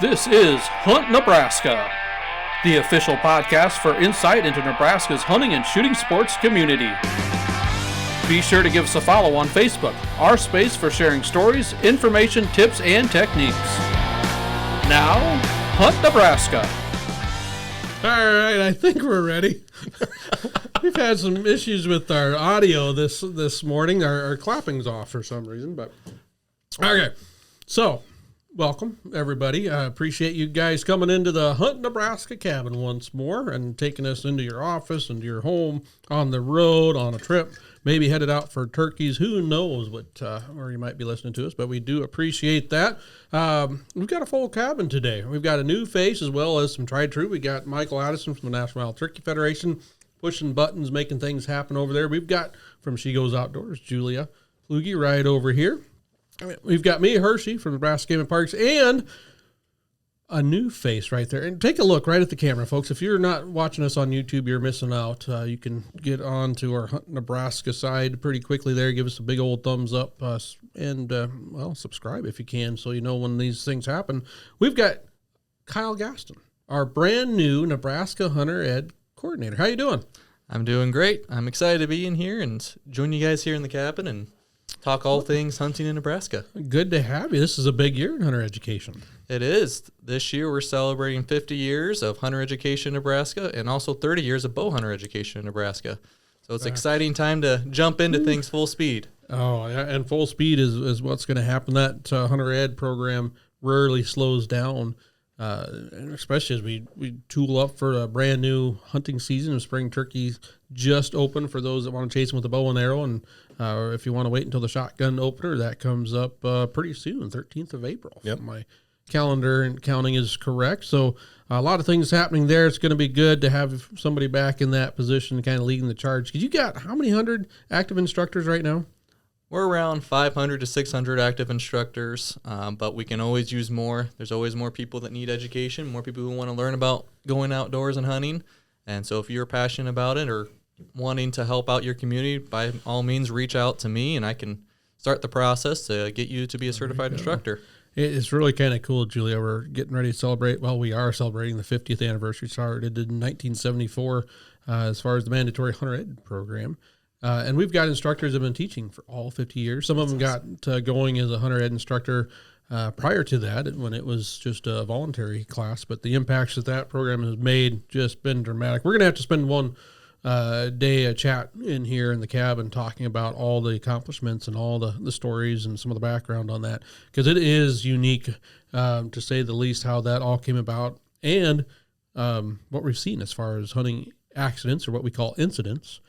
This is Hunt Nebraska, the official podcast for insight into Nebraska's hunting and shooting sports community. Be sure to give us a follow on Facebook, our space for sharing stories, information, tips, and techniques. Now, Hunt Nebraska. All right, I think we're ready. We've had some issues with our audio this morning. Our clapping's off for some reason, but okay. So, welcome everybody. I appreciate you guys coming into the Hunt Nebraska cabin once more and taking us into your office, into your home, on the road, on a trip, maybe headed out for turkeys. Who knows where you might be listening to us, but we do appreciate that. We've got a full cabin today. We've got a new face as well as some tried true. We got Michael Addison from the National Wild Turkey Federation pushing buttons, making things happen over there. We've got from She Goes Outdoors, Julia Kluge right over here. We've got me, Hershey, from Nebraska Game and Parks, and a new face right there. And take a look right at the camera, folks. If you're not watching us on YouTube, you're missing out. You can get on to our Hunt Nebraska side pretty quickly there. Give us a big old thumbs up and subscribe if you can so you know when these things happen. We've got Kyle Gaston, our brand new Nebraska Hunter Ed coordinator. How you doing? I'm doing great. I'm excited to be in here and join you guys here in the cabin and talk all things hunting in Nebraska. Good to have you. This is a big year in hunter education. It is. This year we're celebrating 50 years of hunter education in Nebraska and also 30 years of bow hunter education in Nebraska. So it's an exciting time to jump into things full speed. Oh, yeah, and full speed is what's going to happen. That hunter ed program rarely slows down, especially as we tool up for a brand new hunting season. Of spring turkeys just open for those that want to chase them with a bow and arrow, and or if you want to wait until the shotgun opener, that comes up pretty soon, 13th of April. Yep. My calendar and counting is correct. So a lot of things happening there. It's going to be good to have somebody back in that position kind of leading the charge. Because you got how many hundred active instructors right now? We're around 500 to 600 active instructors, but we can always use more. There's always more people that need education, more people who want to learn about going outdoors and hunting. And so if you're passionate about it or wanting to help out your community, by all means, reach out to me and I can start the process to get you to be a certified instructor. It's really kind of cool, Julia. We're getting ready to celebrate. Well, we are celebrating the 50th anniversary. Started in 1974 as far as the mandatory hunter ed program. And we've got instructors that have been teaching for all 50 years. Some of them got going as a hunter ed instructor prior to that when it was just a voluntary class. But the impacts that program has made just been dramatic. We're going to have to spend one day a chat in here in the cabin talking about all the accomplishments and all the stories and some of the background on that, because it is unique to say the least how that all came about and what we've seen as far as hunting accidents, or what we call incidents,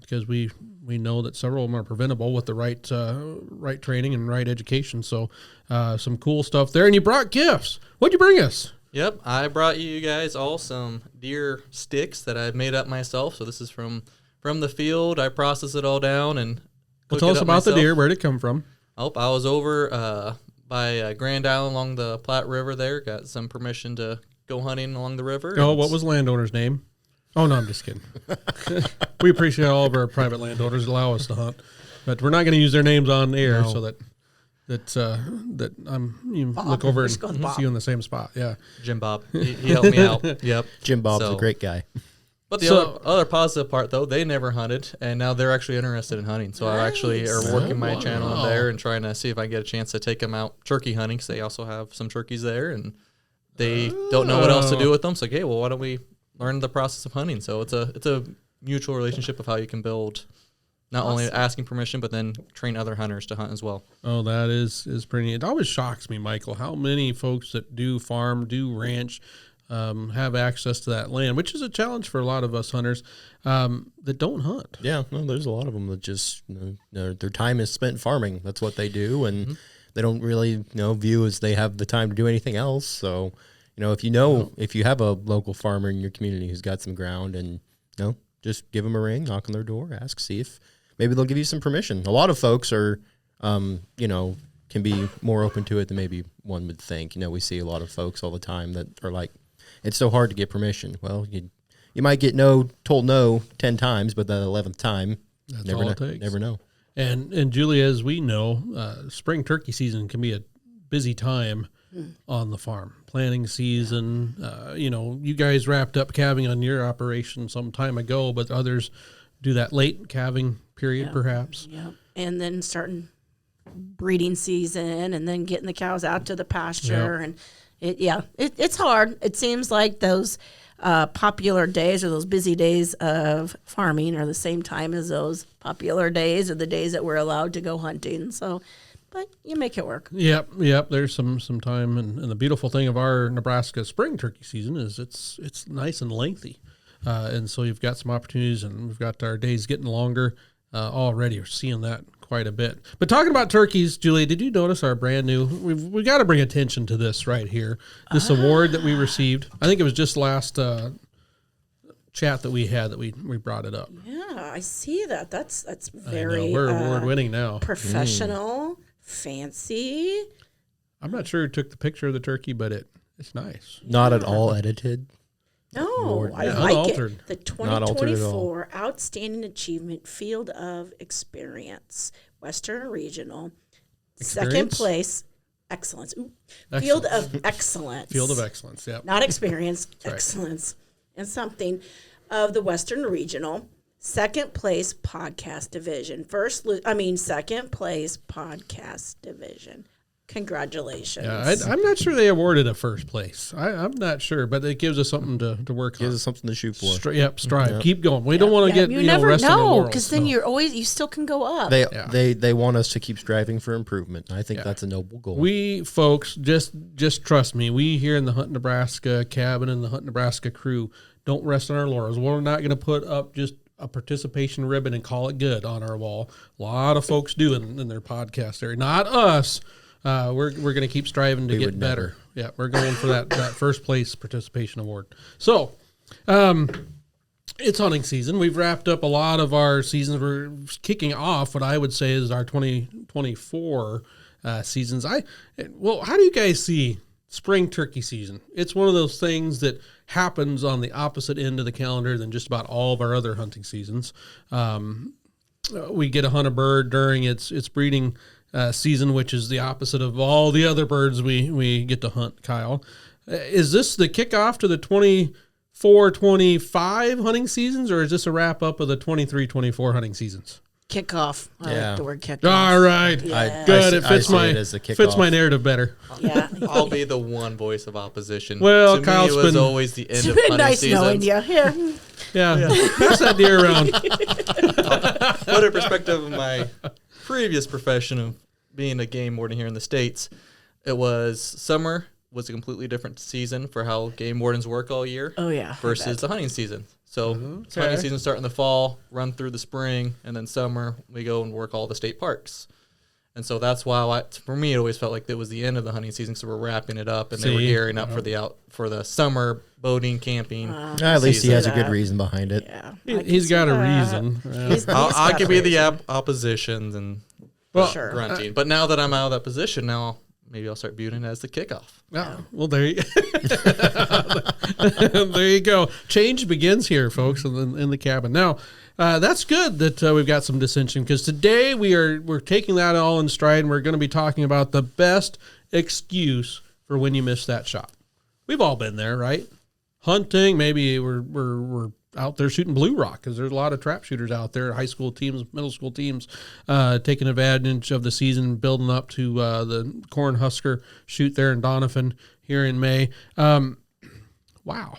because we know that several of them are preventable with the right training and right education. So some cool stuff there. And you brought gifts. What'd you bring us? Yep, I brought you guys all some deer sticks that I've made up myself. So this is from the field. I process it all down and tell us about myself. The deer. Where'd it come from? Oh, I was over by Grand Island along the Platte River there. Got some permission to go hunting along the river. Oh, what was the landowner's name? Oh, no, I'm just kidding. We appreciate all of our private landowners that allow us to hunt, but we're not going to use their names on air so that you Bob, look over and see you in the same spot. Yeah, Jim Bob, he helped me out. Yep, Jim Bob's a great guy. But the other positive part, though, they never hunted, and now they're actually interested in hunting. So I actually are working my channel there and trying to see if I can get a chance to take them out turkey hunting, because they also have some turkeys there, and they don't know what else to do with them. So, okay, well, why don't we learn the process of hunting? So it's a mutual relationship of how you can build. Not only asking permission, but then train other hunters to hunt as well. Oh, that is pretty. It always shocks me, Michael, how many folks that do farm, do ranch, have access to that land, which is a challenge for a lot of us hunters that don't hunt. Yeah, no, there's a lot of them that just their time is spent farming. That's what they do, and they don't really view as they have the time to do anything else. So, if you have a local farmer in your community who's got some ground, and just give them a ring, knock on their door, ask, see if maybe they'll give you some permission. A lot of folks are, can be more open to it than maybe one would think. We see a lot of folks all the time that are like, it's so hard to get permission. Well, you might get told no 10 times, but the 11th time, never know. And Julia, as we know, spring turkey season can be a busy time on the farm. Planting season, you guys wrapped up calving on your operation some time ago, but others do that late calving period perhaps. Yeah. And then starting breeding season and then getting the cows out to the pasture. And it's hard. It seems like those popular days or those busy days of farming are the same time as those popular days or the days that we're allowed to go hunting. So, but you make it work. Yep. There's some time, and the beautiful thing of our Nebraska spring turkey season is it's nice and lengthy, and so you've got some opportunities, and we've got our days getting longer already. We're seeing that quite a bit. But talking about turkeys, Julie, did you notice our brand new? We've got to bring attention to this right here. This award that we received. I think it was just last chat that we had that we brought it up. Yeah, I see that. That's very we're award winning now. Professional. Fancy. I'm not sure who took the picture of the turkey, but it's nice. Not at all edited. No, I like unaltered. it. The 2024 Outstanding Achievement Field of Experience, Western Regional, second place, excellence. Ooh. Field of Excellence. Field of Excellence, yep. Not experience, right. excellence. And something of the Western Regional. Second place podcast division. Second place podcast division. Congratulations. Yeah, I'm not sure they awarded a first place. I'm not sure, but it gives us something to work on. Gives us something to shoot for. Strive. Yep. Keep going. We don't want to get you never resting know because then you still can go up. They want us to keep striving for improvement. I think that's a noble goal. We folks just trust me. We here in the Hunt Nebraska cabin and the Hunt Nebraska crew don't rest on our laurels. We're not going to put up just a participation ribbon and call it good on our wall. A lot of folks do in their podcast area. Not us. We're going to keep striving to get better. Yeah, we're going for that first place participation award. So, it's hunting season. We've wrapped up a lot of our seasons. We're kicking off what I would say is our 2024 seasons. How do you guys see spring turkey season? It's one of those things that happens on the opposite end of the calendar than just about all of our other hunting seasons. We get to hunt a bird during its breeding season, which is the opposite of all the other birds we get to hunt, Kyle. Is this the kickoff to the 24-25 hunting seasons, or is this a wrap-up of the 23-24 hunting seasons? Kickoff. I like the word kickoff. All right. Yeah. Good. It fits fits my narrative better. Yeah. I'll be the one voice of opposition. Well, to Kyle's me, it was been- always the end It's of been hunting nice seasons. knowing you. Here. Yeah. Pass that deer around. Put in perspective of my previous profession of being a game warden here in the States, it was summer was a completely different season for how game wardens work all year. Oh, yeah. Versus the hunting season. So hunting season start in the fall, run through the spring, and then summer we go and work all the state parks. And so that's why for me it always felt like it was the end of the hunting season, so we're wrapping it up and they were gearing up for the summer boating, camping. At least he has a good reason behind it. Yeah. He's got a reason. I'll give you the oppositions and Sure. grunting. But now that I'm out of that position, now maybe I'll start viewing it as the kickoff. Oh, well, there you go. Change begins here, folks, in the cabin. Now, that's good that we've got some dissension, because today we're taking that all in stride, and we're going to be talking about the best excuse for when you miss that shot. We've all been there, right? Hunting, maybe we're out there shooting blue rock, because there's a lot of trap shooters out there, high school teams, middle school teams, taking advantage of the season, building up to the Cornhusker shoot there in Donovan here in May. Wow.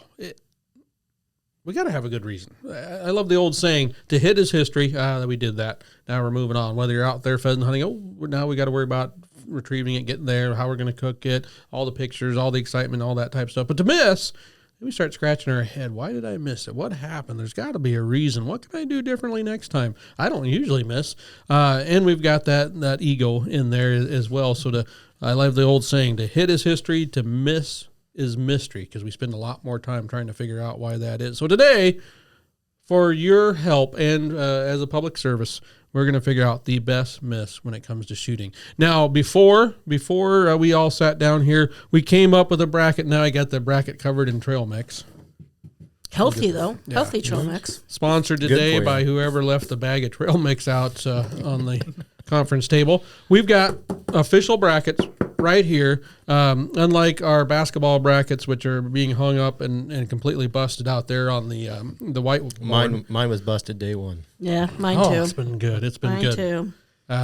We got to have a good reason. I love the old saying, to hit is history. That we did that. Now we're moving on. Whether you're out there pheasant hunting, now we got to worry about retrieving it, getting there, how we're going to cook it, all the pictures, all the excitement, all that type of stuff. But to miss, we start scratching our head. Why did I miss it? What happened? There's got to be a reason. What can I do differently next time? I don't usually miss. And we've got that ego in there as well. So I love the old saying, to hit is history, to miss is mystery, because we spend a lot more time trying to figure out why that is. So today, for your help and as a public service, we're going to figure out the best miss when it comes to shooting. Now, before we all sat down here, we came up with a bracket. Now I got the bracket covered in trail mix. Healthy, though. Healthy trail mix. Sponsored today by whoever left the bag of trail mix out on the conference table. We've got official brackets right here. Unlike our basketball brackets, which are being hung up and completely busted out there on the white board. Mine was busted day one. Yeah, mine Oh, too. it's been good. It's been Mine good. too.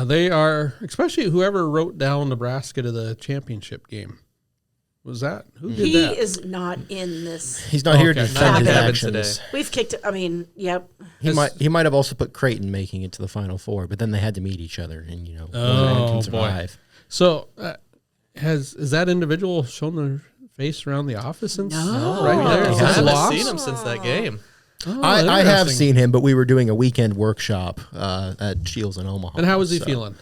They are, especially whoever wrote down Nebraska to the championship game. Was that? Who did He that? is not in this. He's not here to Okay. defend his Not having actions. today. We've kicked it. I mean, yep. He might have also put Creighton making it to the Final Four, but then they had to meet each other, and one Oh, can boy. survive. So, is that individual shown their face around the office since? No. Right there. I Since haven't loss? seen him since that game. Oh, I have interesting. seen him, but we were doing a weekend workshop at Shields in Omaha. And how was he so- feeling?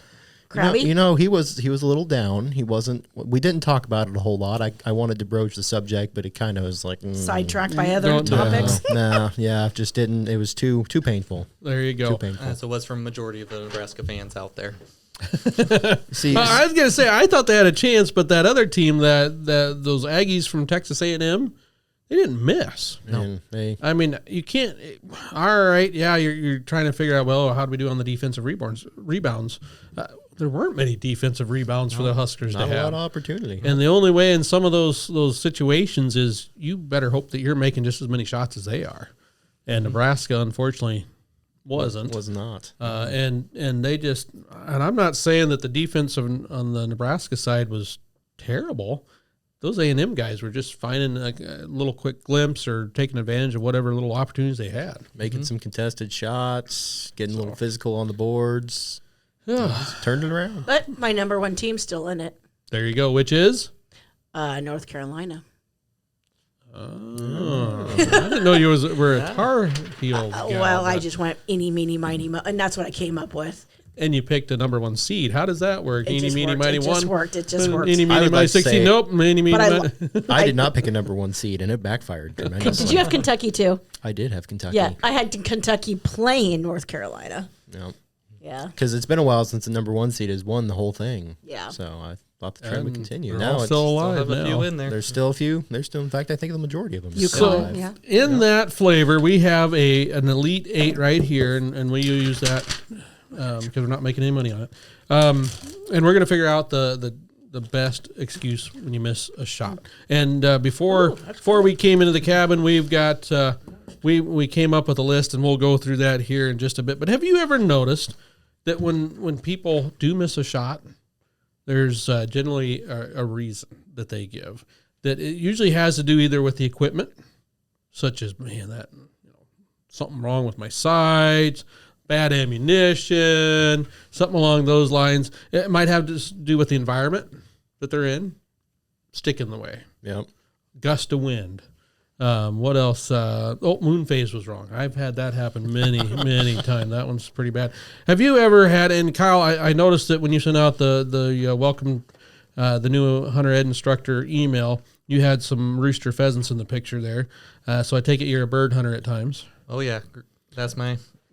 Crabby. You know, he was a little down. He wasn't. We didn't talk about it a whole lot. I wanted to broach the subject, but it kind of was like Sidetracked by other Don't- topics. No, yeah, just didn't. It was too painful. There you Too go. painful. That's what's from majority of the Nebraska fans out there. See, I was gonna say I thought they had a chance, but that other team, that those Aggies from Texas A&M, they didn't miss. and they I mean, you can't. All right, yeah, you're trying to figure out, well, how do we do on the defensive rebounds? There weren't many defensive rebounds for the Huskers not to a lot have. of opportunity. And the only way in some of those situations is you better hope that you're making just as many shots as they are. And Nebraska, unfortunately, wasn't. Was not. And they just, and I'm not saying that the defense on the Nebraska side was terrible. Those A&M guys were just finding a little quick glimpse or taking advantage of whatever little opportunities they had. Making some contested shots, getting a little physical on the boards. Turned it around. But my number one team's still in it. There you go, which is? North Carolina. Oh, I didn't know you were a Tar Heel gal, Well, I but- just went eeny, meeny, miny, mo, and that's what I came up with. And you picked a number one seed. How does that work? It Eeny, just meeny, worked. miny, It just one. worked. It just worked. Eeny, I meeny, would miny, like to 16. say- Nope. Eeny, meeny, But I miny. I did not pick a number one seed, and it backfired tremendously. Did you have Kentucky too? I did have Kentucky. Yeah, I had Kentucky playing North Carolina. No, Yeah. because it's been a while since the number one seed has won the whole thing. Yeah. So I thought the trend would continue. They're Now all it's still Still alive have a now. few in there. there's still a few. There's still, in fact, I think the majority of them. You still call alive. yeah. In that flavor, we have an Elite Eight right here, and we use that because we're not making any money on it. And we're going to figure out the best excuse when you miss a shot. And before we came into the cabin, we've got we came up with a list, and we'll go through that here in just a bit. But have you ever noticed that when people do miss a shot, there's generally a reason that they give, that it usually has to do either with the equipment, such as, man, that something wrong with my sights, bad ammunition, something along those lines. It might have to do with the environment that they're in, stick in the way, Yep. gust of wind. What else? Moon phase was wrong. I've had that happen many, many times. That one's pretty bad. Have you ever had, and Kyle, I noticed that when you sent out the welcome, the new Hunter Ed instructor email, you had some rooster pheasants in the picture there. So I take it you're a bird hunter at times. Oh yeah, that's my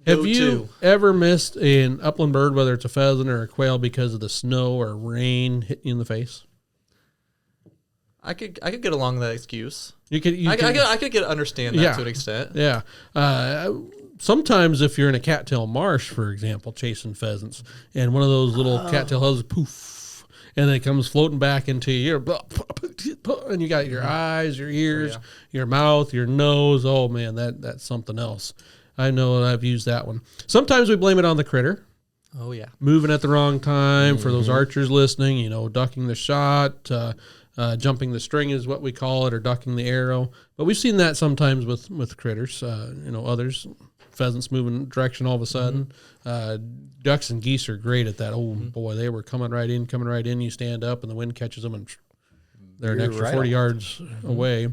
Have go-to. you ever missed an upland bird, whether it's a pheasant or a quail, because of the snow or rain hitting you in the face? I could get along with that excuse. I could understand that Yeah. to an extent. Yeah. Sometimes if you're in a cattail marsh, for example, chasing pheasants, and one of those little cattail houses, poof, and then it comes floating back into you, and you got your eyes, your ears, your mouth, your nose. Oh man, that's something else. I know that I've used that one. Sometimes we blame it on the critter. Oh yeah. Moving at the wrong time for those archers listening, ducking the shot, jumping the string is what we call it, or ducking the arrow. But we've seen that sometimes with critters, others, pheasants moving direction all of a sudden. Ducks and geese are great at that. Oh boy, they were coming right in. You stand up and the wind catches them and they're an You're extra right 40 on. yards away.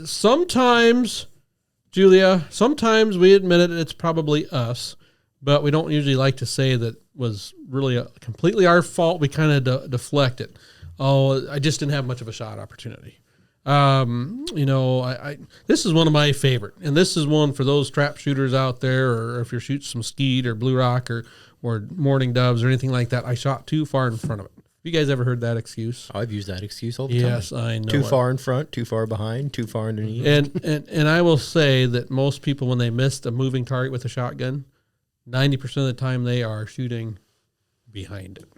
Sometimes, Julia, we admit it, it's probably us, but we don't usually like to say that was really completely our fault. We kind of deflect it. Oh, I just didn't have much of a shot opportunity. This is one of my favorite, and this is one for those trap shooters out there, or if you're shooting some skeet or blue rock or mourning doves or anything like that. I shot too far in front of it. You guys ever heard that excuse? I've used that excuse all the time. Yes, I know. Too it. far in front, too far behind, too far underneath. And I will say that most people, when they missed a moving target with a shotgun, 90% of the time they are shooting behind it.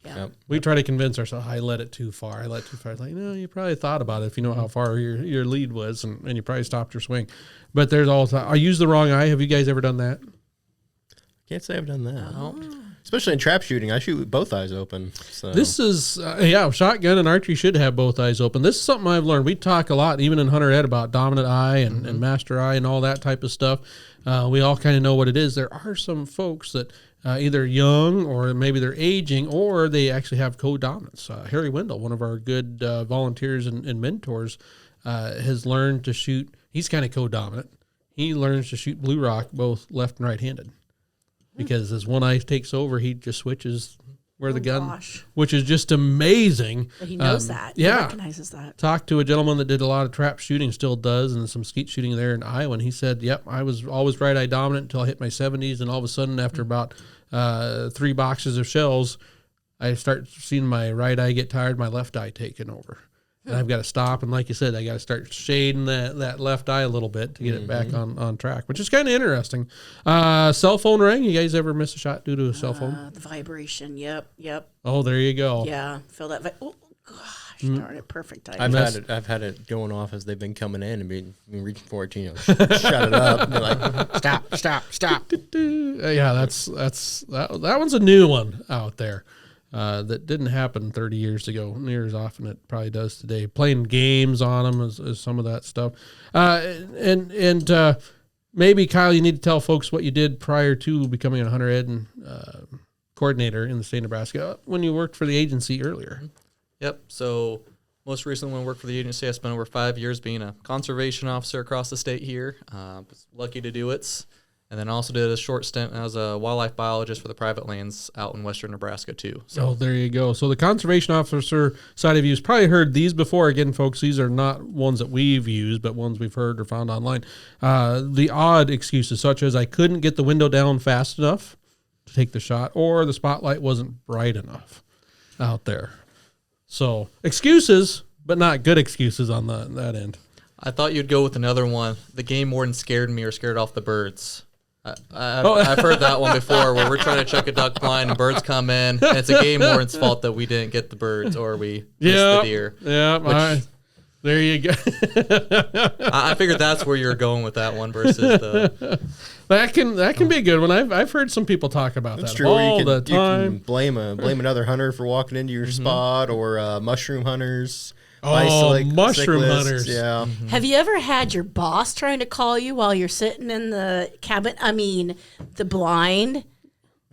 Yeah. We try to convince ourselves, I let it too far. It's like, no, you probably thought about it if you know how far your lead was, and you probably stopped your swing. But there's also, I use the wrong eye. Have you guys ever done that? Can't say I've done that. Especially in trap shooting, I shoot with both eyes open. So. This is, shotgun and archery should have both eyes open. This is something I've learned. We talk a lot, even in Hunter Ed, about dominant eye and master eye and all that type of stuff. We all kind of know what it is. There are some folks that either young or maybe they're aging or they actually have co-dominance. Harry Wendell, one of our good volunteers and mentors, has learned to shoot. He's kind of co-dominant. He learns to shoot blue rock both left and right-handed. Because as one eye takes over, he just switches where the gun, which is just amazing. But he knows that. Yeah. He recognizes that. Talked to a gentleman that did a lot of trap shooting, still does, and some skeet shooting there in Iowa. And he said, yep, I was always right eye dominant until I hit my 70s. And all of a sudden, after about 3 boxes of shells, I start seeing my right eye get tired, my left eye taking over. And I've got to stop, and like you said, I got to start shading that left eye a little bit to get it back on track, which is kind of interesting. Cell phone ring. You guys ever miss a shot due to a cell phone? The vibration. Yep. Oh, there you go. Yeah, feel that. Oh gosh, darn it, perfect timing. I've had it going off as they've been coming in and been reaching for it, shut it up. And be like, stop. Yeah, that one's a new one out there. That didn't happen 30 years ago near as often it probably does today. Playing games on them is some of that stuff. And maybe, Kyle, you need to tell folks what you did prior to becoming a Hunter Ed and coordinator in the state of Nebraska when you worked for the agency earlier. Yep. So most recently when I worked for the agency, I spent over 5 years being a conservation officer across the state here. Was lucky to do it. And then also did a short stint as a wildlife biologist for the private lands out in western Nebraska, too. So there you go. So the conservation officer side of you has probably heard these before. Again, folks, these are not ones that we've used, but ones we've heard or found online. The odd excuses, such as I couldn't get the window down fast enough to take the shot, or the spotlight wasn't bright enough out there. So excuses, but not good excuses on that end. I thought you'd go with another one. The game warden scared me or scared off the birds. I've heard that one before where we're trying to chuck a duck blind and birds come in, and it's a game warden's fault that we didn't get the birds or we missed the deer. Yeah, there you go. I figured that's where you're going with that one versus the... That can be a good one. I've heard some people talk about that's that true. all the You time. can blame another hunter for walking into your spot, or mushroom hunters. Mushroom hunters. Yeah. Have you ever had your boss trying to call you while you're sitting in the cabin? I mean, the blind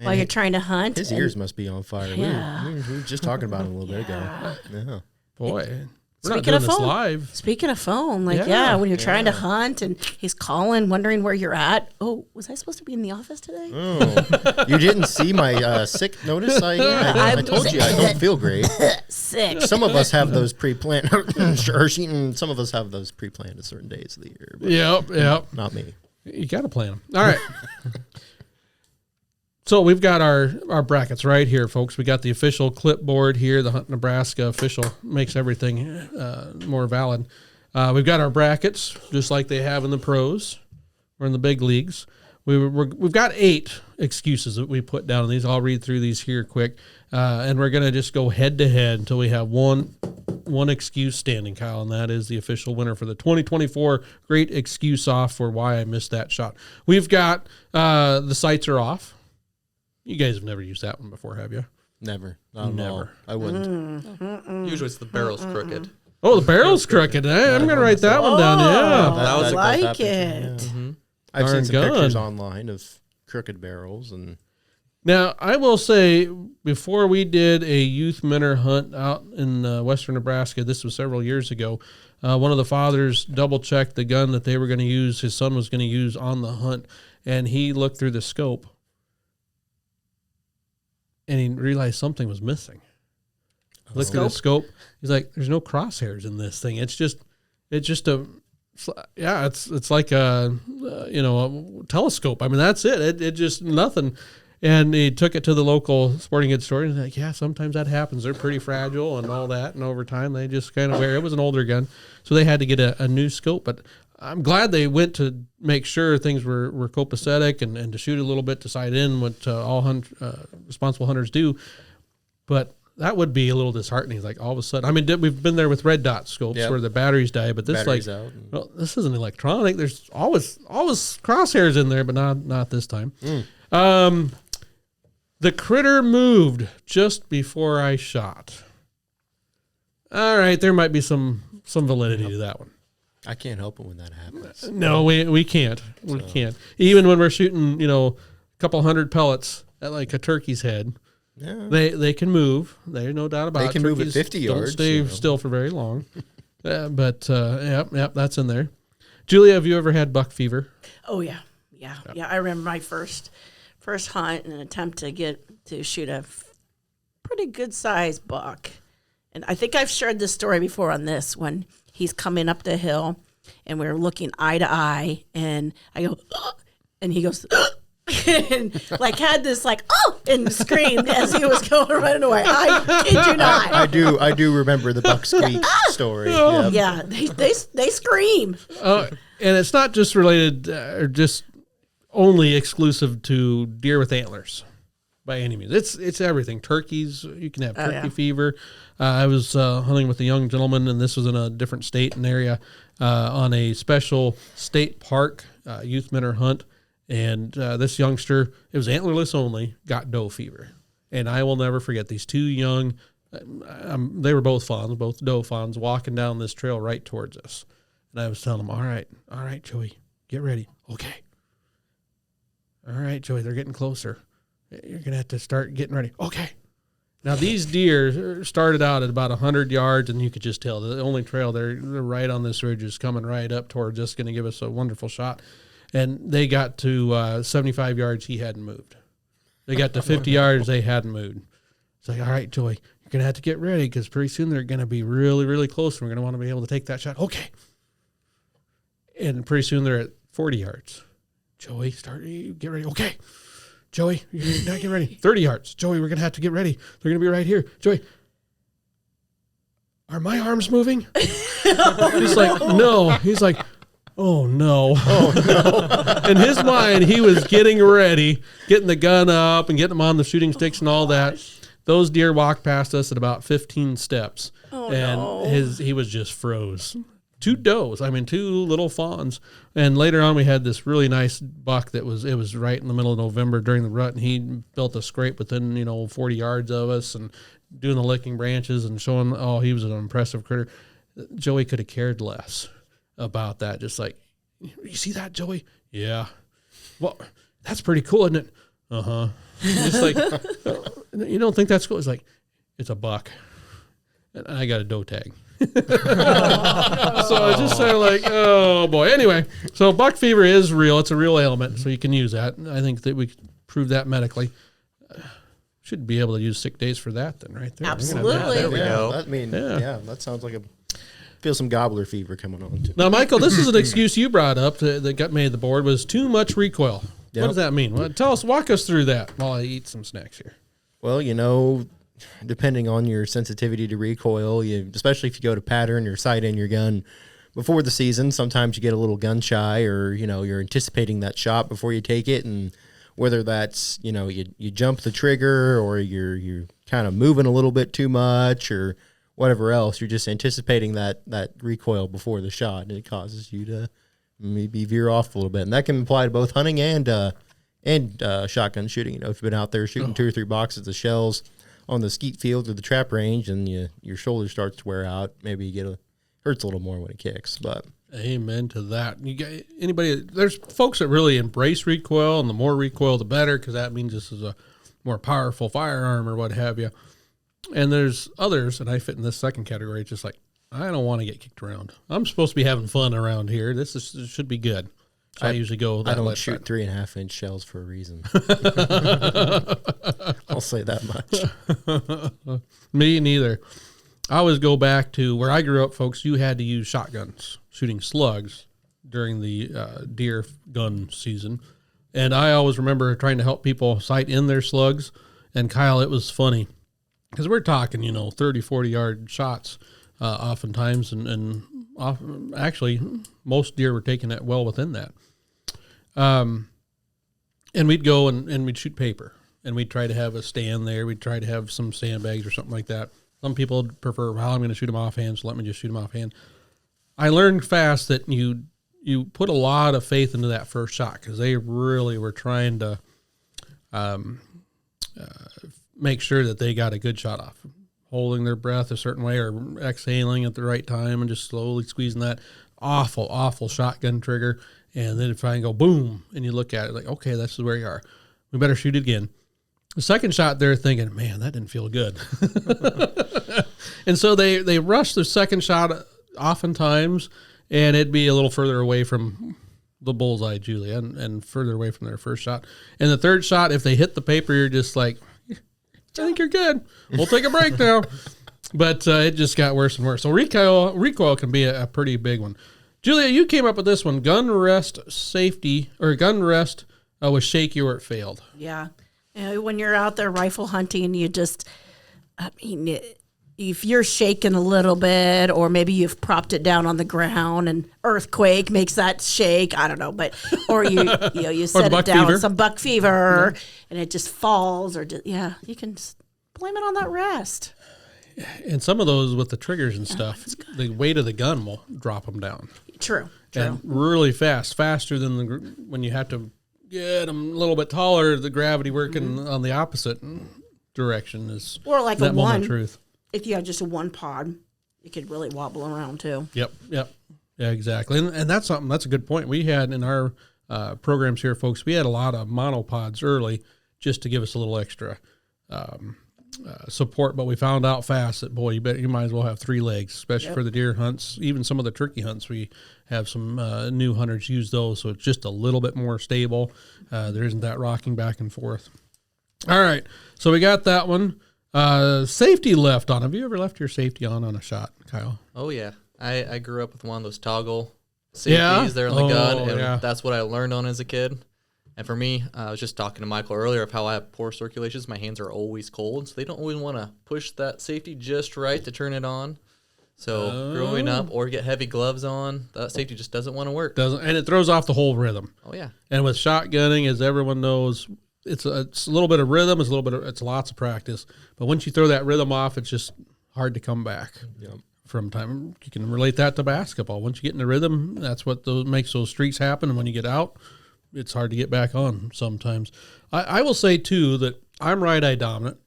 while you're trying to hunt? His ears must be on fire. Yeah. We were just talking about him a little bit ago. Yeah. Boy. We're not Speaking doing of this phone, live. Speaking of phone, when you're trying to hunt and he's calling, wondering where you're at. Oh, was I supposed to be in the office today? Oh, you didn't see my sick notice? I told you I don't feel great. Sick. Some of us have those pre-planned, Hershy, and some of us have those pre-planned at certain days of the year. But Yep. Not me. You got to plan them. All right. So we've got our brackets right here, folks. We got the official clipboard here. The Hunt Nebraska official makes everything more valid. We've got our brackets, just like they have in the pros or in the big leagues. We've got 8 excuses that we put down. These I'll read through these here quick, and we're going to just go head to head until we have one excuse standing, Kyle, and that is the official winner for the 2024 Great Excuse Off for why I missed that shot. We've got the sights are off. You guys have never used that one before, have you? Never. Never. I wouldn't. Usually it's the barrel's crooked. Oh, the barrel's crooked. I'm going to write that one down. Yeah. That was I a like happen. it. Mm-hmm. I've seen Darn some good. pictures online of crooked barrels, and Now, I will say, before we did a youth minnow hunt out in western Nebraska, this was several years ago, one of the fathers double-checked the gun that they were going to use, his son was going to use on the hunt, and he looked through the scope, and he realized something was missing. Looked through the scope. He's like, "There's no crosshairs in this thing. It's like a telescope. I mean, that's it. It just nothing." And he took it to the local sporting goods store, and he's like, "Yeah, sometimes that happens. They're pretty fragile and all that. And over time, they just kind of wear." It was an older gun, so they had to get a new scope. But I'm glad they went to make sure things were copacetic and to shoot a little bit to sight in, what all responsible hunters do. But that would be a little disheartening. Like all of a sudden, I mean, we've been there with red dot scopes where the batteries die, but this well, this isn't electronic. There's always crosshairs in there, but not this time. The critter moved just before I shot. All right, there might be some validity to that one. I can't help it when that happens. No, we can't. We can't. Even when we're shooting, a couple hundred pellets at like a turkey's head, they can move. There's no doubt about it. They can move at 50 yards. Don't stay still for very long. But that's in there. Julia, have you ever had buck fever? Oh yeah. I remember my first hunt and an attempt to shoot a pretty good sized buck, and I think I've shared this story before on this when he's coming up the hill and we're looking eye to eye, and I go, and he goes, and like had this like, and screamed as he was running away. I kid you not. I do remember the buck squeak story. Yep. Yeah, they scream. And it's not just related or just only exclusive to deer with antlers by any means. It's everything. Turkeys, you can have turkey fever. I was hunting with a young gentleman, and this was in a different state and area on a special state park youth mentor hunt. And this youngster, it was antlerless only, got doe fever. And I will never forget these two young, they were both fawns, both doe fawns, walking down this trail right towards us. And I was telling them, all right, Joey, get ready. Okay. All right, Joey, they're getting closer. You're going to have to start getting ready. Okay. Now, these deer started out at about 100 yards, and you could just tell the only trail, they're right on this ridge, is coming right up towards us, going to give us a wonderful shot. And they got to 75 yards, he hadn't moved. They got to 50 yards, they hadn't moved. It's like, all right, Joey, you're going to have to get ready because pretty soon they're going to be really, really close, and we're going to want to be able to take that shot. Okay. And pretty soon they're at 40 yards. Joey, get ready. Okay. Joey, you're not getting ready. 30 yards. Joey, we're going to have to get ready. They're going to be right here. Joey, are my arms moving? He's like, no. He's like, oh, no. In his mind, he was getting ready, getting the gun up and getting them on the shooting sticks and all that. Those deer walked past us at about 15 steps. He was just froze. Two does. I mean, two little fawns. And later on, we had this really nice buck that was right in the middle of November during the rut, and he built a scrape within 40 yards of us and doing the licking branches and showing, he was an impressive critter. Joey could have cared less about that. Just like, you see that, Joey? Yeah. Well, that's pretty cool, isn't it? Uh-huh. Just like, you don't think that's cool? It's like, it's a buck. And I got a doe tag. So it's just sort of like, oh boy. Anyway, so buck fever is real. It's a real ailment, so you can use that. I think that we prove that medically. Should be able to use sick days for that then, right there. Absolutely. There we go. That sounds like feel some gobbler fever coming on too. Now, Michael, this is an excuse you brought up that got made the board was too much recoil. Yep. What does that mean? Well, walk us through that while I eat some snacks here. Well, depending on your sensitivity to recoil, especially if you go to pattern your sight in your gun before the season, sometimes you get a little gun shy, or you're anticipating that shot before you take it, and whether that's you jump the trigger or you're kind of moving a little bit too much or whatever else, you're just anticipating that recoil before the shot, and it causes you to maybe veer off a little bit, and that can apply to both hunting and shotgun shooting. If you've been out there shooting 2 or 3 boxes of shells on the skeet field or the trap range, and your shoulder starts to wear out, maybe you hurts a little more when it kicks. But amen to that. There's folks that really embrace recoil, and the more recoil, the better, because that means this is a more powerful firearm or what have you. And there's others, and I fit in this second category. It's just like, I don't want to get kicked around. I'm supposed to be having fun around here. This should be good. So I usually go that I don't way. shoot 3.5-inch shells for a reason. I'll say that much. Me neither. I always go back to where I grew up, folks. You had to use shotguns, shooting slugs during the deer gun season. And I always remember trying to help people sight in their slugs. And Kyle, it was funny because we're talking, 30, 40 yard shots oftentimes. And Actually, most deer were taken at well within that. And we'd go and we'd shoot paper, and we'd try to have a stand there. We'd try to have some sandbags or something like that. Some people prefer, well, I'm going to shoot them offhand, so let me just shoot them offhand. I learned fast that you put a lot of faith into that first shot, because they really were trying to make sure that they got a good shot off, holding their breath a certain way or exhaling at the right time and just slowly squeezing that awful shotgun trigger. And then if I go boom, and you look at it like, okay, this is where you are. We better shoot it again. The second shot, they're thinking, man, that didn't feel good. And so they rush the second shot oftentimes, and it'd be a little further away from the bullseye, Julia, and further away from their first shot. And the third shot, if they hit the paper, you're just like, I think you're good. We'll take a break now. But it just got worse and worse. So recoil can be a pretty big one. Julia, you came up with this one, gun rest safety, or gun rest was shaky or it failed. Yeah. When you're out there rifle hunting, you just, if you're shaking a little bit, or maybe you've propped it down on the ground and earthquake makes that shake, I don't know, but, or you set it down with some buck fever and it just falls, or just, you can blame it on that rest. And some of those with the triggers and stuff, the weight of the gun will drop them down. True. And really fast, faster than when you have to get them a little bit taller, the gravity working on the opposite direction is or like that a moment one. of truth. If you have just a one pod, it could really wobble around too. Yep. Yeah, exactly. And that's a good point. We had in our programs here, folks, we had a lot of monopods early just to give us a little extra support, but we found out fast that, boy, you might as well have 3 legs, especially for the deer hunts. Even some of the turkey hunts, we have some new hunters use those, so it's just a little bit more stable. There isn't that rocking back and forth. All right, so we got that one. Safety left on. Have you ever left your safety on a shot, Kyle? Oh, yeah. I grew up with one of those toggle safeties there on the gun, and that's what I learned on as a kid. And for me, I was just talking to Michael earlier of how I have poor circulations. My hands are always cold, so they don't always want to push that safety just right to turn it on. So growing up, or get heavy gloves on, that safety just doesn't want to work. And it throws off the whole rhythm. Oh, yeah. And with shotgunning, as everyone knows, it's a little bit of rhythm, it's lots of practice. But once you throw that rhythm off, it's just hard to come back. From time. You can relate that to basketball. Once you get in the rhythm, that's what makes those streaks happen. And when you get out, it's hard to get back on sometimes. I will say, too, that I'm right-eye dominant.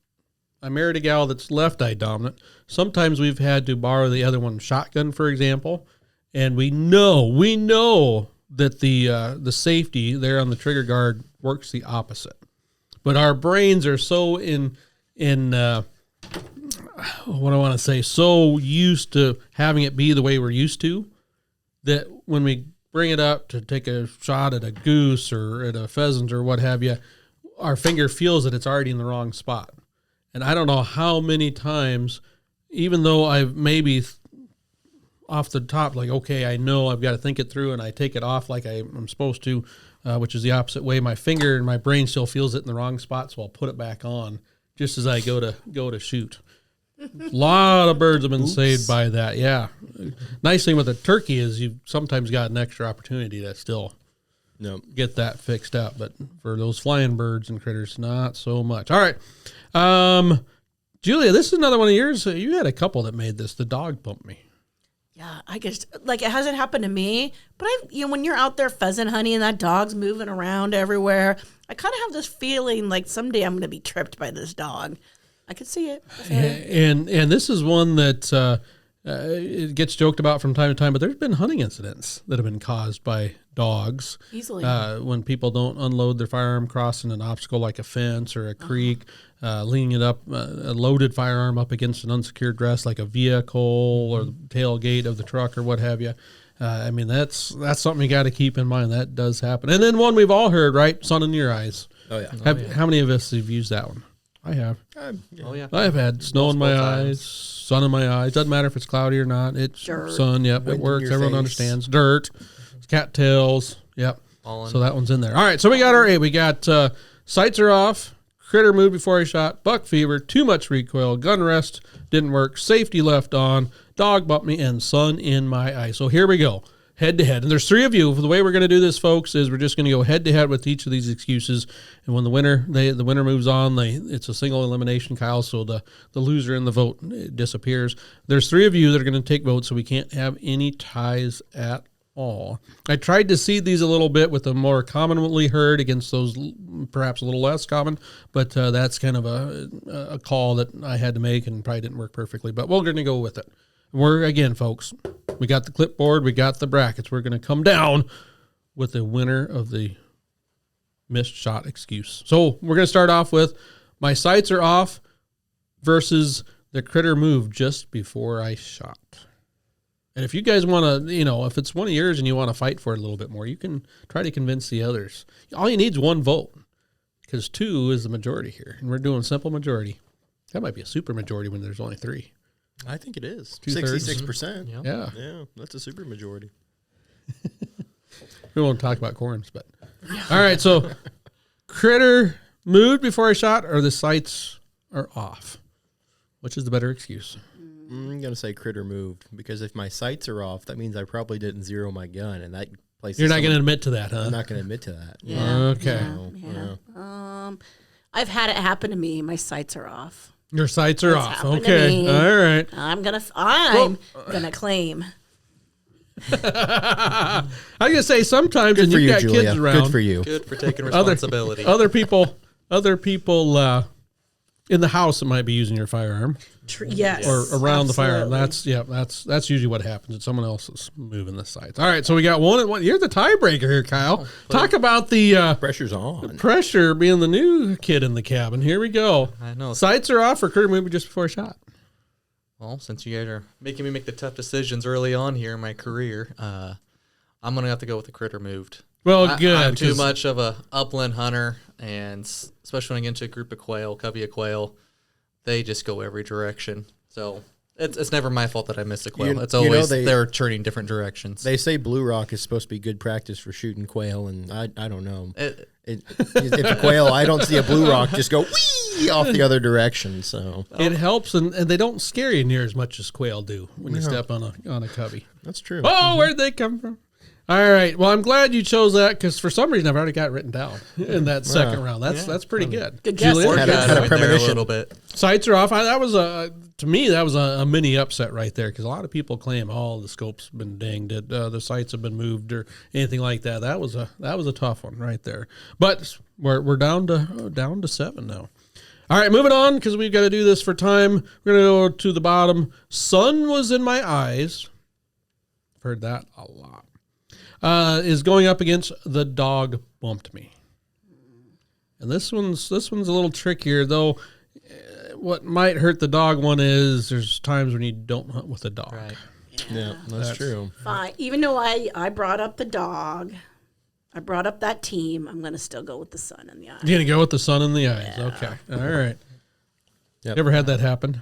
I married a gal that's left-eye dominant. Sometimes we've had to borrow the other one's shotgun, for example, and we know that the safety there on the trigger guard works the opposite. But our brains are so what I want to say, so used to having it be the way we're used to, that when we bring it up to take a shot at a goose or at a pheasant or what have you, our finger feels that it's already in the wrong spot. And I don't know how many times, even though I've maybe off the top, like, okay, I know I've got to think it through, and I take it off like I'm supposed to, which is the opposite way. My finger and my brain still feels it in the wrong spot, so I'll put it back on just as I go to shoot. A lot of birds have been saved by that. Yeah. Nice thing with a turkey is you've sometimes got an extra opportunity to still get that fixed up. But for those flying birds and critters, not so much. All right. Julia, this is another one of yours. You had a couple that made this. The dog pumped me. Yeah, I guess, like, it hasn't happened to me, but when you're out there pheasant hunting and that dog's moving around everywhere, I kind of have this feeling like someday I'm going to be tripped by this dog. I could see it. And this is one that it gets joked about from time to time, but there's been hunting incidents that have been caused by dogs. Easily. When people don't unload their firearm crossing an obstacle like a fence or a creek, leaning it up, a loaded firearm up against an unsecured dress like a vehicle or the tailgate of the truck or what have you. I mean, that's something you got to keep in mind. That does happen. And then one we've all heard, right? Sun in your eyes. Oh, yeah. How many of us have used that one? I have. Oh, yeah. I've had snow in my eyes, sun in my eyes. Doesn't matter if it's cloudy or not. It's dirt. Sun. Yep, Wind it works. in your Everyone face. understands. Dirt, cattails. Yep. Pollen. So that one's in there. All right. So we got our 8. We got sights are off. Critter moved before he shot. Buck fever. Too much recoil. Gun rest didn't work. Safety left on. dog bumped me, and sun in my eye. So here we go, head to head. And there's 3 of you. The way we're going to do this, folks, is we're just going to go head to head with each of these excuses. And when the winner moves on, it's a single elimination, Kyle. So the loser in the vote disappears. There's 3 of you that are going to take votes, so we can't have any ties at all. I tried to seed these a little bit with the more commonly heard against those perhaps a little less common, but that's kind of a call that I had to make and probably didn't work perfectly, but we're going to go with it. Again, folks, we got the clipboard, we got the brackets. We're going to come down with the winner of the missed shot excuse. So we're going to start off with my sights are off versus the critter moved just before I shot. And if you guys want to, if it's one of yours and you want to fight for it a little bit more, you can try to convince the others. All you need is 1 vote because 2 is the majority here. And we're doing simple majority. That might be a super majority when there's only 3. I think it is. 2/3. 66%. Yeah. Yeah, that's a super majority. We won't talk about quorums, but. All right, so critter moved before I shot or the sights are off? Which is the better excuse? I'm going to say critter moved because if my sights are off, that means I probably didn't zero my gun, and that places. You're not going to admit to that, huh? I'm not going to admit to that. Yeah. Okay. Yeah. I've had it happen to me. My sights are off. Your sights are It's off. happened to Okay. me. All right. I'm gonna claim. I was gonna say sometimes Good when for you you, got Julia. kids around, Good for you. Good for taking responsibility. other people in the house that might be using your firearm Yes. or around the firearm. absolutely. That's usually what happens. It's someone else is moving the sights. All right, so we got 1-1. You're the tiebreaker here, Kyle. Talk about the Pressure's on. pressure being the new kid in the cabin. Here we go. I know. Sights are off for critter movement just before a shot. Well, since you guys are making me make the tough decisions early on here in my career, I'm going to have to go with the critter moved. Well, good. I'm too 'cause- much of a upland hunter, and especially when I get into a group of quail, covey of quail, they just go every direction. So it's never my fault that I miss a quail. It's always they're turning different directions. They say Blue Rock is supposed to be good practice for shooting quail, and I don't know. If a quail, I don't see a Blue Rock just go whee off the other direction. So It helps, and they don't scare you near as much as quail do when you step on a covey. that's true. Oh, where'd they come from? All right. Well, I'm glad you chose that because for some reason I've already got it written down in that second round. That's pretty good. Good guess. Julia? Had a Went there a premonition. little bit. Sights are off. That was to me that was a mini upset right there because a lot of people claim, oh, the scope's been dinged, the sights have been moved or anything like that. That was a tough one right there. But we're down to 7 now. All right, moving on because we've got to do this for time. We're gonna go to the bottom. Sun was in my eyes. I've heard that a lot. Is going up against the dog bumped me. And this one's a little trickier though. What might hurt the dog one is there's times when you don't hunt with a dog. Right. Yeah, that's true. Fine. Even though I brought up the dog, I brought up that team, I'm going to still go with the sun in the eye. You're gonna go with the sun in the eyes. Yeah. Okay. All right. Yep. You ever had that happen?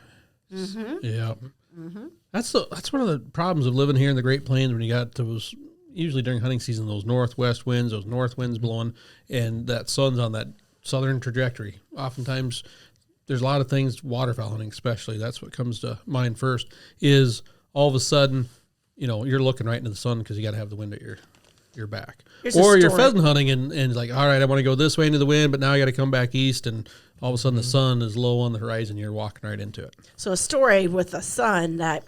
Mm-hmm. Yeah. Mm-hmm. That's one of the problems of living here in the Great Plains when you got those, usually during hunting season, those northwest winds, those north winds blowing, and that sun's on that southern trajectory. Oftentimes, there's a lot of things, waterfowl hunting especially, that's what comes to mind first, is all of a sudden, you're looking right into the sun because you got to have the wind at your back. Here's a Or you're story. pheasant hunting and it's like, all right, I want to go this way into the wind, but now I got to come back east, and all of a sudden the sun is low on the horizon. You're walking right into it. So a story with the sun that,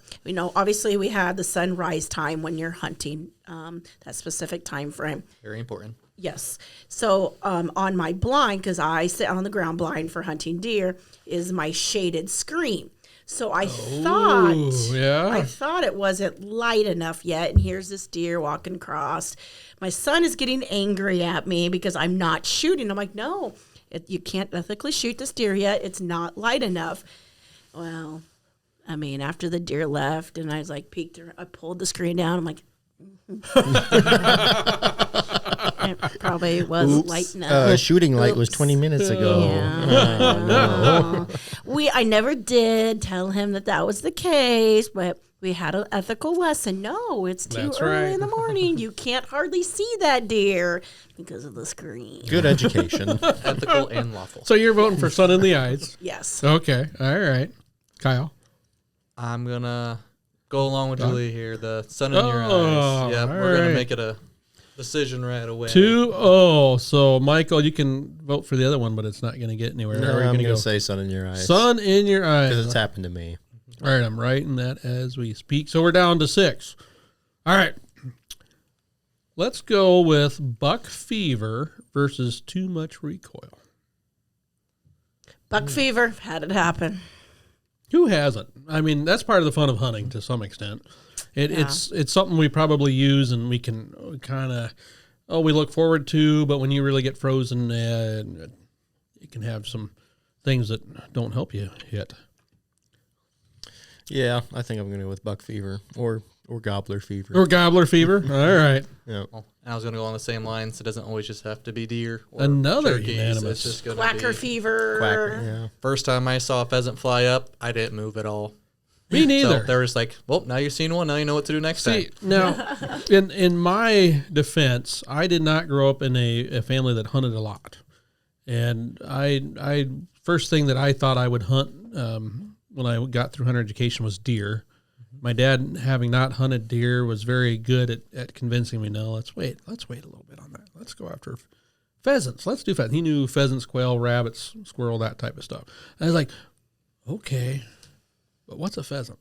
obviously we had the sunrise time when you're hunting, that specific time frame. Very important. Yes. So on my blind, because I sit on the ground blind for hunting deer, is my shaded screen. So I thought it wasn't light enough yet, and here's this deer walking across. My son is getting angry at me because I'm not shooting. I'm like, no, you can't ethically shoot this deer yet. It's not light enough. Well, after the deer left, and I was like, I pulled the screen down. I'm like, it probably was light enough. Shooting light was 20 minutes ago. Yeah. I never did tell him that was the case, but we had an ethical lesson. No, it's too That's early right. in the morning. You can't hardly see that deer because of the screen. Good education. Ethical and lawful. So you're voting for sun in the eyes. Yes. Okay. All right. Kyle. I'm going to go along with Julia here. The sun in your eyes. Yeah, we're going to make it a decision right away. 2-0. So, Michael, you can vote for the other one, but it's not going to get anywhere. No, I'm going to say sun in your eyes. Sun in your eyes. Because it's happened to me. All right, I'm writing that as we speak. So we're down to 6. All right. Let's go with buck fever versus too much recoil. Buck fever, had it happen. Who hasn't? I mean, that's part of the fun of hunting to some extent. It's something we probably use and we can kind of, we look forward to, but when you really get frozen, it can have some things that don't help you hit. Yeah, I think I'm going to go with buck fever or gobbler fever. Or gobbler fever. All right. Yeah. Well, I was going to go on the same lines. It doesn't always just have to be deer or Another turkeys. unanimous. It's just going Quacker to be fever. Quacker, yeah. First time I saw a pheasant fly up, I didn't move at all. Me neither. So they were just like, well, now you've seen one. Now you know what to do next time. Now, in my defense, I did not grow up in a family that hunted a lot. And I first thing that I thought I would hunt when I got through hunter education was deer. My dad, having not hunted deer, was very good at convincing me, no, let's wait a little bit on that. Let's go after pheasants. Let's do pheasants. He knew pheasants, quail, rabbits, squirrel, that type of stuff. And I was like, okay, but what's a pheasant?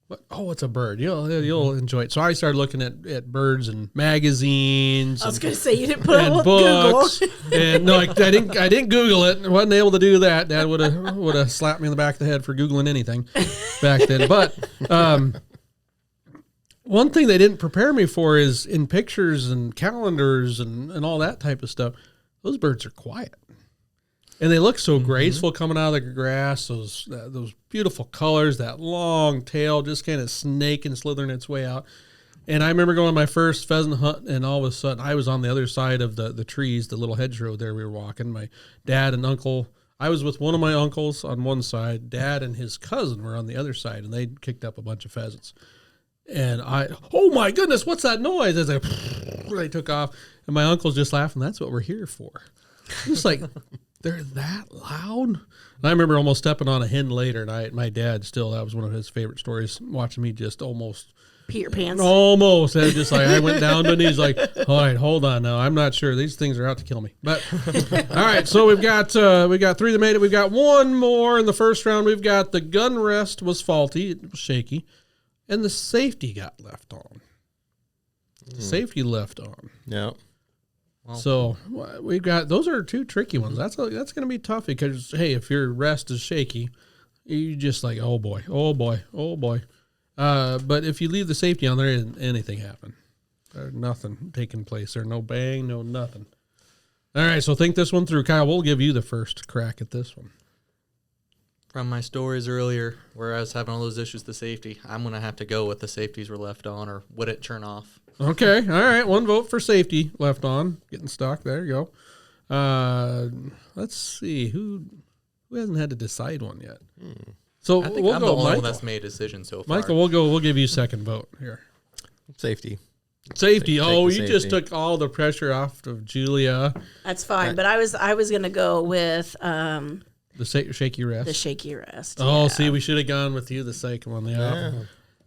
What? Oh, it's a bird. You'll enjoy it. So I started looking at birds and magazines. I was and- going to say, you didn't put it and on books. Google. And no, I didn't Google it. I wasn't able to do that. Dad would have slapped me in the back of the head for Googling anything back then. But one thing they didn't prepare me for is in pictures and calendars and all that type of stuff, those birds are quiet. And they look so graceful coming out of the grass, those beautiful colors, that long tail just kind of snaking, slithering its way out. And I remember going on my first pheasant hunt, and all of a sudden I was on the other side of the trees, the little hedgerow there we were walking. My dad and uncle, I was with one of my uncles on one side, dad and his cousin were on the other side, and they kicked up a bunch of pheasants. And oh my goodness, what's that noise? As they took off, and my uncle's just laughing, that's what we're here for. Just like, they're that loud? And I remember almost stepping on a hen later, and my dad still, that was one of his favorite stories, watching me just almost Pee your pants. Almost. And just like I went down to knees like, all right, hold on now. I'm not sure. These things are out to kill me. But all right, so we've got 3 that made it. We've got one more in the first round. We've got the gun rest was faulty, it was shaky, and the safety got left on. Safety left on. Yeah. Well, So we've got, those are 2 tricky ones. That's going to be tough because, hey, if your rest is shaky, you just like, oh boy. But if you leave the safety on there, anything happen. There's nothing taking place there. No bang, no nothing. All right, so think this one through. Kyle, we'll give you the first crack at this one. from my stories earlier where I was having all those issues with the safety, I'm going to have to go with the safeties were left on, or would it turn off? Okay, all right. 1 vote for safety left on. Getting stuck. There you go. Let's see. Who hasn't had to decide one yet? So I think we'll I'm go the only Michael. one that's made a decision so far. Michael, we'll give you second vote here. Safety. Safety. Take Oh, the you just safety. took all the pressure off of Julia. That's fine. But I was gonna go with The shaky rest. the shaky rest. Oh, yeah. see, we should have gone with you the second one. Yeah. Yeah.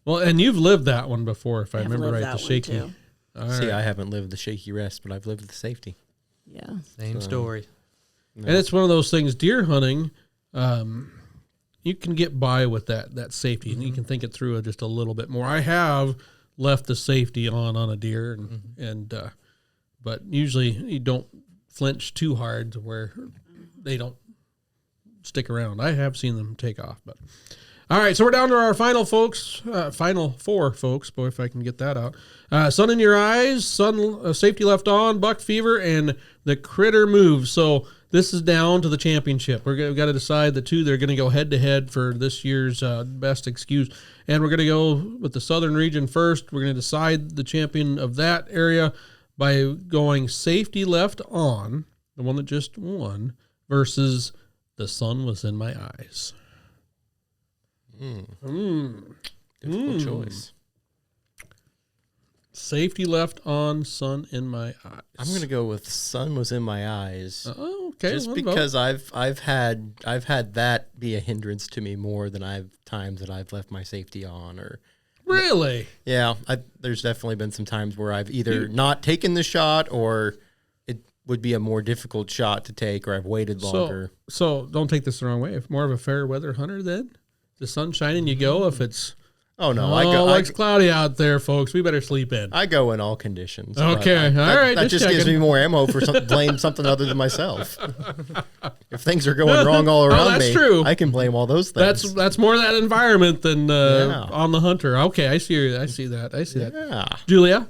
Well, and you've lived that one before, if I I've remember lived right. The that one, shaky. too. All See, right. I haven't lived the shaky rest, but I've lived the safety. Yeah. Same story. And it's one of those things. Deer hunting, you can get by with that safety, and you can think it through just a little bit more. I have left the safety on a deer, and but usually you don't flinch too hard to where they don't stick around. I have seen them take off, but all right. So we're down to our final final 4 folks. Boy, if I can get that out. Sun in your eyes, safety left on, buck fever, and the critter moves. So this is down to the championship. We've got to decide the 2 that are going to go head to head for this year's best excuse. And we're going to go with the southern region first. We're going to decide the champion of that area by going safety left on, the one that just won, versus the sun was in my eyes. Difficult choice. Safety left on, sun in my eyes. I'm gonna go with sun was in my eyes. Oh, okay. Just one because vote. I've had that be a hindrance to me more than times that I've left my safety on or. Really? Yeah, there's definitely been some times where I've either not taken the shot or it would be a more difficult shot to take or I've waited longer. So don't take this the wrong way. If more of a fair weather hunter then? The sun's shining, you go. If it's it's cloudy out there, folks, we better sleep in. I go in all conditions. Okay, all right. That just gives me more ammo for blame something other than myself. If things are going wrong all around me, true. I can blame all those things. That's more that environment than on the hunter. Okay, I see that. Yeah. Julia?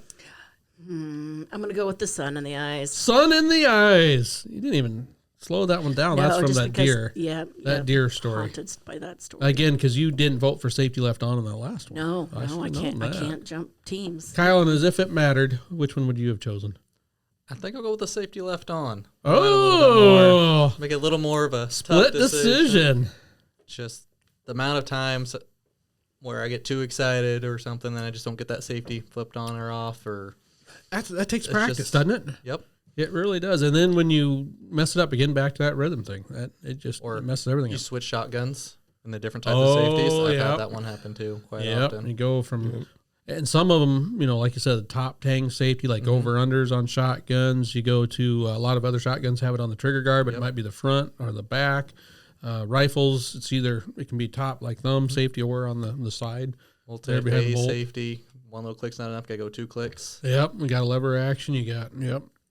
I'm going to go with the sun in the eyes. Sun in the eyes. You didn't even slow that one down. No, That's from just that because- deer. Yeah. That deer story. Haunted by that story. Again, because you didn't vote for safety left on in that last one. No, I should've can't. known I that. can't jump teams. Kyle, and as if it mattered, which one would you have chosen? I think I'll go with the safety left on. Oh, Make it a little more of a split tough decision. decision. Just the amount of times where I get too excited or something, then I just don't get that safety flipped on or off. Or That takes It's practice, just- doesn't it? Yep. It really does. And then when you mess it up again, back to that rhythm thing, Or it messes everything you up. switch shotguns and the different types of safeties. I've yep. had that one happen too quite Yep, often. you go from, and some of them, like you said, the top tang safety, like over-unders on shotguns. You go to a lot of other shotguns have it on the trigger guard, but it might be the front or the back. Rifles, it can be top like thumb safety or on the side. Multi-phase safety. One little click's not enough. Gotta go 2 clicks. Yep, we got a lever action. You got,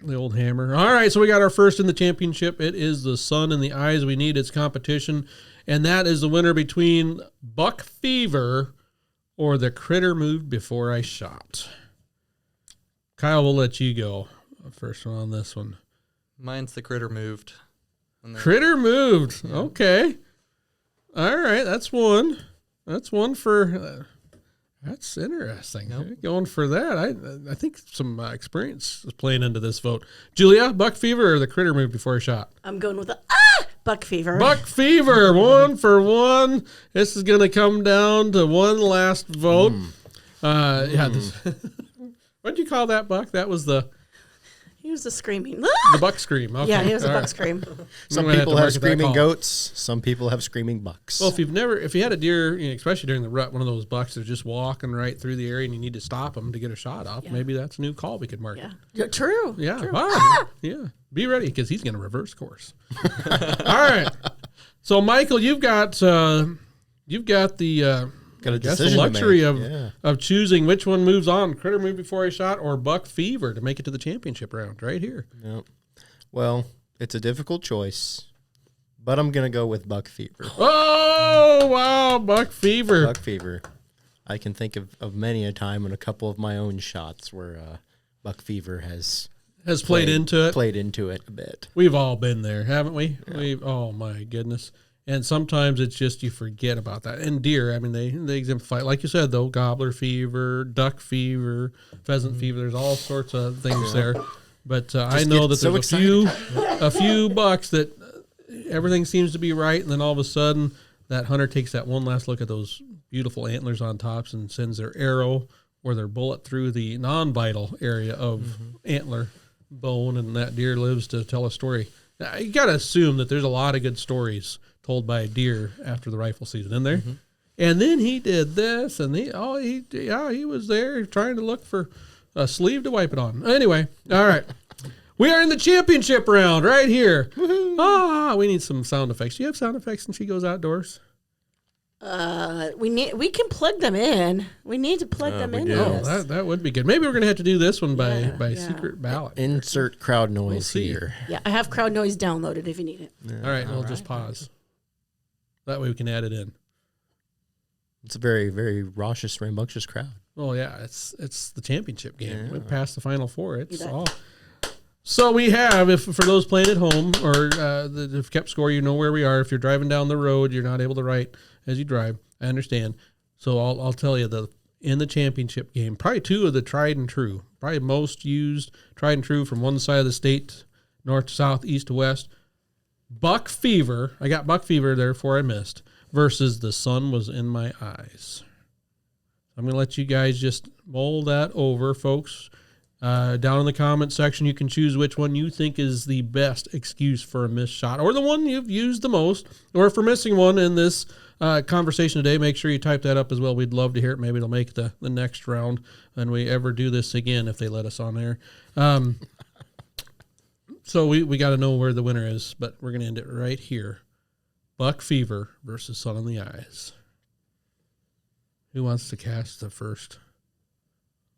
the old hammer. All right, so we got our first in the championship. It is the sun in the eyes. We need its competition, and that is the winner between Buck Fever or the critter moved before I shot. Kyle, we'll let you go first one on this one. Mine's the critter moved. Critter moved. Yeah. Okay. All right, that's one. That's one for... That's interesting. Yep. Going for that. I think some experience is playing into this vote. Julia, Buck Fever or the critter moved before I shot? I'm going with the Buck Fever. Buck Fever, 1 for 1. This is going to come down to one last vote. What'd you call that, Buck? That was He was the screaming. the buck scream. Okay. Yeah, he was a All buck right. scream. Some I'm gonna people have have to market that screaming call. goats. Some people have screaming bucks. Well, if you had a deer, especially during the rut, one of those bucks that are just walking right through the area and you need to stop them to get a shot off, maybe that's a new call we could market. Yeah, true. Yeah. True. Wow. Yeah. Be ready because he's going to reverse course. All right. So, Michael, you've got the Got a I guess the decision to luxury make. of choosing which one moves on, critter move before I shot or Buck Fever to make it to the championship round right here. Yep. Well, it's a difficult choice, but I'm going to go with Buck Fever. Oh, wow, Buck Fever. Buck Fever. I can think of many a time and a couple of my own shots where Buck Fever has played into it. Played into it a bit. We've all been there, haven't we? Yeah. Oh, my goodness. And sometimes it's just you forget about that. And deer, I mean, they exemplify, like you said, though, gobbler fever, duck fever, pheasant fever. There's all sorts of things there. But I know that so there's a few bucks that everything seems to be right, and then all of a sudden that hunter takes that one last look at those beautiful antlers on tops and sends their arrow or their bullet through the non-vital area of antler bone, and that deer lives to tell a story. Now, you got to assume that there's a lot of good stories told by a deer after the rifle season in there. And then he did this, and he was there trying to look for a sleeve to wipe it on. Anyway, all right. We are in the championship round right here. We need some sound effects. Do you have sound effects when she goes outdoors? We can plug them in. We need to plug them in. do. Oh, that would be good. Maybe we're going to have to do this one by secret ballot. Insert crowd noise see. here. Yeah, I have crowd noise downloaded if you need it. All right, we'll just pause. That way we can add it in. It's a very, very raucous, rambunctious crowd. Oh yeah, it's the championship game. We passed the Final Four. It's bet. all. So we have, if for those playing at home or that have kept score, you know where we are. If you're driving down the road, you're not able to write as you drive. I understand. So I'll tell you in the championship game, probably two of the tried and true, probably most used tried and true from one side of the state, north to south, east to west. Buck Fever, I got Buck Fever there before I missed, versus The Sun Was in My Eyes. I'm going to let you guys just mull that over, folks. Down in the comment section, you can choose which one you think is the best excuse for a missed shot, or the one you've used the most, or for missing one in this conversation today. Make sure you type that up as well. We'd love to hear it. Maybe it'll make the next round when we ever do this again, if they let us on there. So we got to know where the winner is, but we're going to end it right here. Buck Fever versus Sun in the Eyes. Who wants to cast the first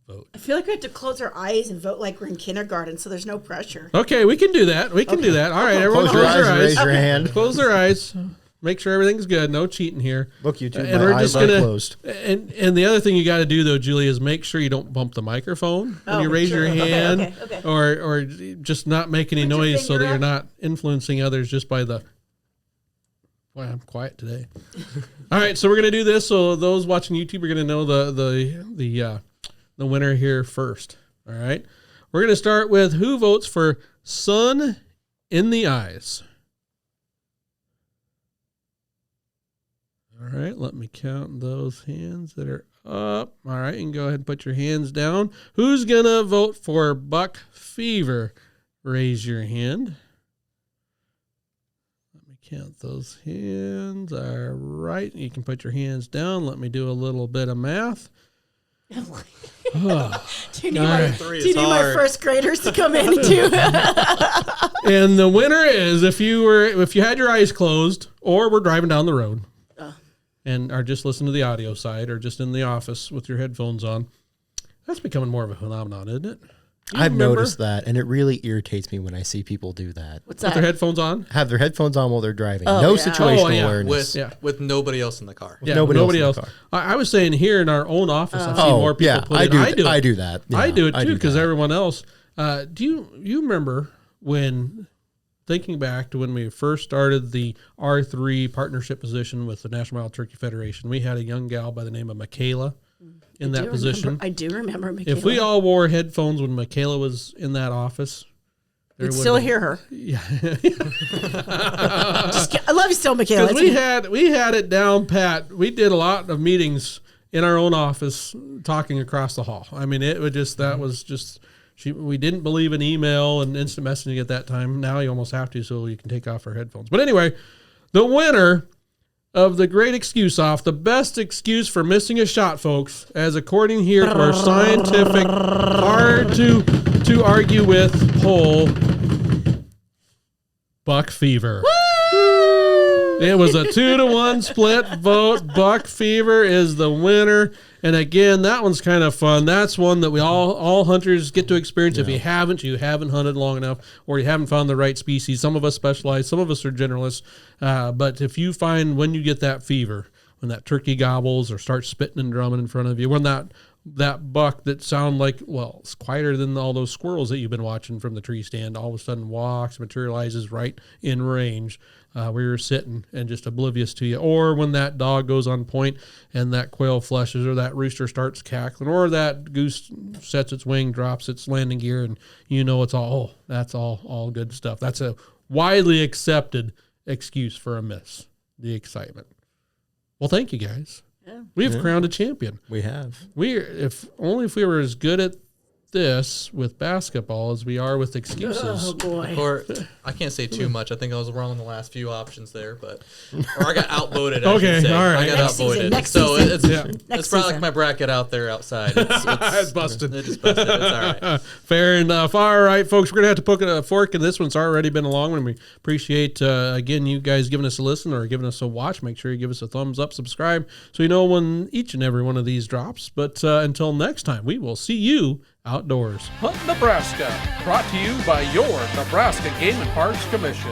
vote? I feel like we have to close our eyes and vote like we're in kindergarten, so there's no pressure. Okay, we can do that. We can do that. All right, everyone Close your eyes, eyes. raise your hand. Close their eyes. Make sure everything's good. No cheating here. Look, you two, And my we're eyes just are gonna. closed. And the other thing you got to do though, Julie, is make sure you don't bump the microphone when you raise your hand, Okay. or just not make any Put your noise so finger that you're up. not influencing others just by the. Boy, I'm quiet today. All right, so we're gonna do this. So those watching YouTube are gonna know the winner here first. All right, we're gonna start with who votes for Sun in the Eyes. All right, let me count those hands that are up. All right, you can go ahead and put your hands down. Who's going to vote for Buck Fever? Raise your hand. Let me count those hands. All right, you can put your hands down. Let me do a little bit of math. Do you need, my, do Three you is need my hard. first graders to come in too? And the winner is if you had your eyes closed or were driving down the road. And are just listening to the audio side, or just in the office with your headphones on. That's becoming more of a phenomenon, isn't it? I've noticed that, and it really irritates me when I see people do that. What's With that? their headphones on? Have their headphones on while they're driving. Oh, No yeah. situational Oh, yeah. awareness. with nobody else in the car. Yeah, nobody nobody else else. in the I was saying here in our own office, I've seen more people put I it. do. I do it. I do that. Yeah, I do it too because that. everyone else. Do you remember when, thinking back to when we first started the R3 partnership position with the National Wild Turkey Federation, we had a young gal by the name of Michaela in that position. I do remember Michaela. If we all wore headphones when Michaela was in that office, there You'd would still have- hear her. Yeah. I love you still, Michaela. Because we had it down pat. We did a lot of meetings in our own office talking across the hall. I mean, it would just, that was just, we didn't believe in email and instant messaging at that time. Now you almost have to, so you can take off our headphones. But anyway, the winner of the great excuse off, the best excuse for missing a shot, folks, as according here to our scientific, hard to argue with poll, Buck Fever. It was a 2-1 split vote. Buck Fever is the winner. And again, that one's kind of fun. That's one that we all hunters get to experience. If you haven't hunted long enough, or you haven't found the right species. Some of us specialize, some of us are generalists. But if you find when you get that fever, when that turkey gobbles or starts spitting and drumming in front of you, when that buck that sound like, well, it's quieter than all those squirrels that you've been watching from the tree stand, all of a sudden walks, materializes right in range where you're sitting and just oblivious to you. Or when that dog goes on point and that quail flushes, or that rooster starts cackling, or that goose sets its wing, drops its landing gear, and that's all good stuff. That's a widely accepted excuse for a miss, the excitement. Well, thank you guys. Yeah. We've crowned a champion. We have. If we were as good at this with basketball as we are with excuses. Oh boy. Or I can't say too much. I think I was wrong on the last few options there, or I got outvoted. Okay, I should say. all right. I got Next season, outvoted. next So season. it's Next it's probably season. like my bracket out there outside. It's busted. It's busted. It's all right. Fair enough. All right, folks, we're going to have to put a fork in this one's already been a long one. We appreciate, again, you guys giving us a listen or giving us a watch. Make sure you give us a thumbs up, subscribe, so you know when each and every one of these drops. But until next time, we will see you outdoors. Hunt Nebraska, brought to you by your Nebraska Game and Parks Commission.